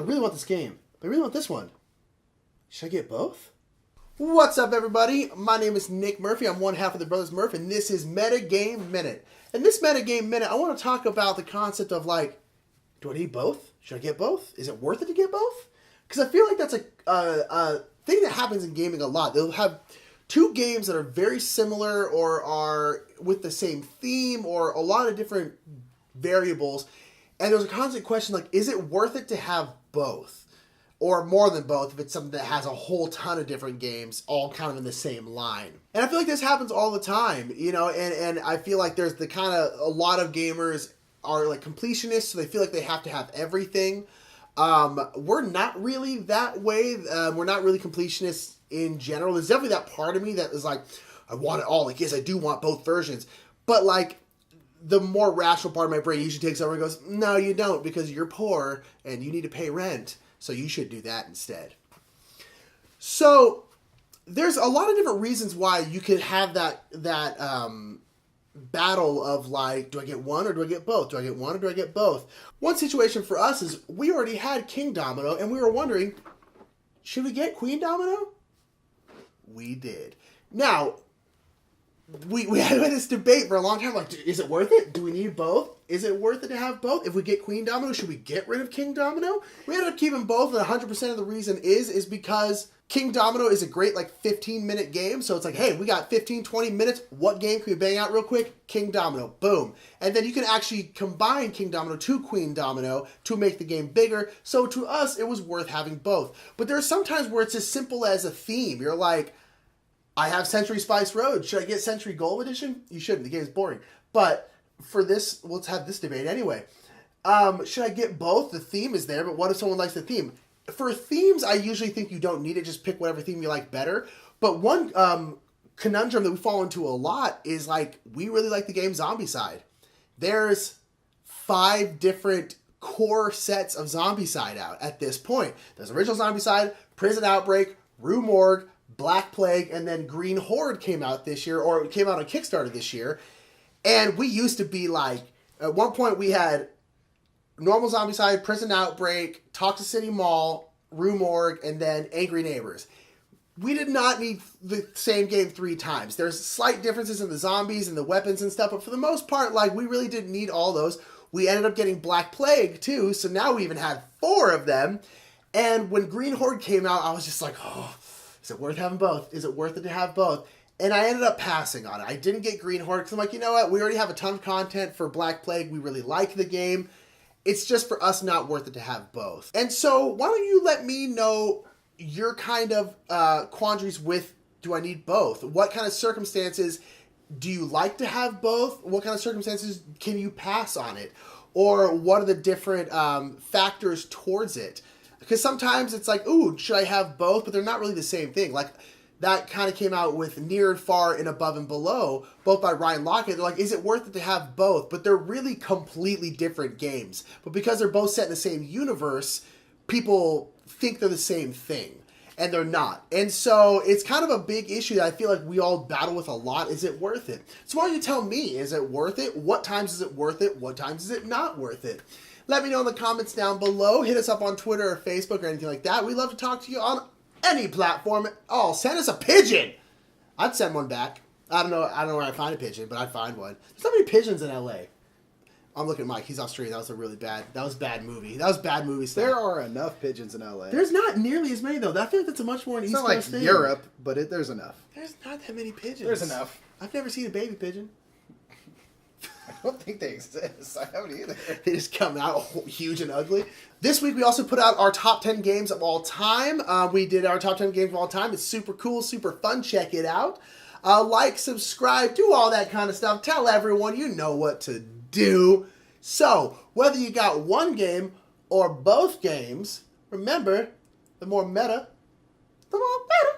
really want this game. I really want this one. Should I get both? What's up, everybody? My name is Nick Murphy. I'm one half of the Brothers Murph, and this is Metagame Minute. In this Metagame Minute, I want to talk about the concept of, like, do I need both? Should I get both? Is it worth it to get both? Because I feel like that's a thing that happens in gaming a lot. They'll have two games that are very similar or are with the same theme or a lot of different variables, and there's a constant question like, is it worth it to have both? Or more than both if it's something that has a whole ton of different games all kind of in the same line. And I feel like this happens all the time, you know, and I feel like there's the kind of, a lot of gamers are like completionists, so they feel like they have to have everything. We're not really that way. We're not really completionists in general. There's definitely that part of me that is like, I want it all. Like, yes, I do want both versions. But like, the more rational part of my brain usually takes over and goes, no, you don't, because you're poor and you need to pay rent. So you should do that instead. So there's a lot of different reasons why you could have that battle of like, do I get one or do I get both? Do I get one or do I get both? One situation for us is we already had King Domino and we were wondering, should we get Queen Domino? We did. Now, we had this debate for a long time, like, is it worth it? Do we need both? Is it worth it to have both? If we get Queen Domino, should we get rid of King Domino? We ended up keeping both, and 100% of the reason is because King Domino is a great, like, 15-minute game, so it's like, hey, we got 15, 20 minutes, what game can we bang out real quick? King Domino, boom. And then you can actually combine King Domino to Queen Domino to make the game bigger, so to us, it was worth having both. But there are some times where it's as simple as a theme. You're like, I have Century Spice Road. Should I get Century Gold Edition? You shouldn't. The game's boring. But for this, let's have this debate anyway. Should I get both? The theme is there, but what if someone likes the theme? For themes, I usually think you don't need it. Just pick whatever theme you like better. But one conundrum that we fall into a lot is like, we really like the game Zombicide. There's 5 different core sets of Zombicide out at this point. There's original Zombicide, Prison Outbreak, Rue Morgue, Black Plague, and then Green Horde came out this year, or it came out on Kickstarter this year. And we used to be like, at one point we had normal Zombicide, Prison Outbreak, Toxicity Mall, Rue Morgue, and then Angry Neighbors. We did not need the same game 3 times. There's slight differences in the zombies and the weapons and stuff, but for the most part, like, we really didn't need all those. We ended up getting Black Plague too, so now we even had 4 of them. And when Green Horde came out, I was just like, oh, is it worth having both? Is it worth it to have both? And I ended up passing on it. I didn't get Green Horde because I'm like, you know what? We already have a ton of content for Black Plague. We really like the game. It's just for us not worth it to have both. And so why don't you let me know your kind of quandaries with, do I need both? What kind of circumstances do you like to have both? What kind of circumstances can you pass on it? Or what are the different factors towards it? Because sometimes it's like, ooh, should I have both? But they're not really the same thing. Like, that kind of came out with Near and Far and Above and Below, both by Ryan Lockett. They're like, is it worth it to have both? But they're really completely different games. But because they're both set in the same universe, people think they're the same thing. And they're not. And so it's kind of a big issue that I feel like we all battle with a lot. Is it worth it? So why don't you tell me, is it worth it? What times is it worth it? What times is it not worth it? Let me know in the comments down below. Hit us up on Twitter or Facebook or anything like that. We'd love to talk to you on any platform. Oh, send us a pigeon. I'd send one back. I don't know where I'd find a pigeon, but I'd find one. There's not many pigeons in LA. I'm looking at Mike. He's Australian. That was bad movie. That was bad movie stuff. There are enough pigeons in LA. There's not nearly as many, though. I feel like that's a much more an East Coast thing. It's not like Europe, but there's enough. There's not that many pigeons. There's enough. I've never seen a baby pigeon. I don't think they exist. I haven't either. They just come out huge and ugly. This week we also put out our top 10 games of all time. We did our top 10 games of all time. It's super cool, super fun. Check it out. Like, subscribe, do all that kind of stuff. Tell everyone you know what to do. So, whether you got one game or both games, remember, the more meta, the more better.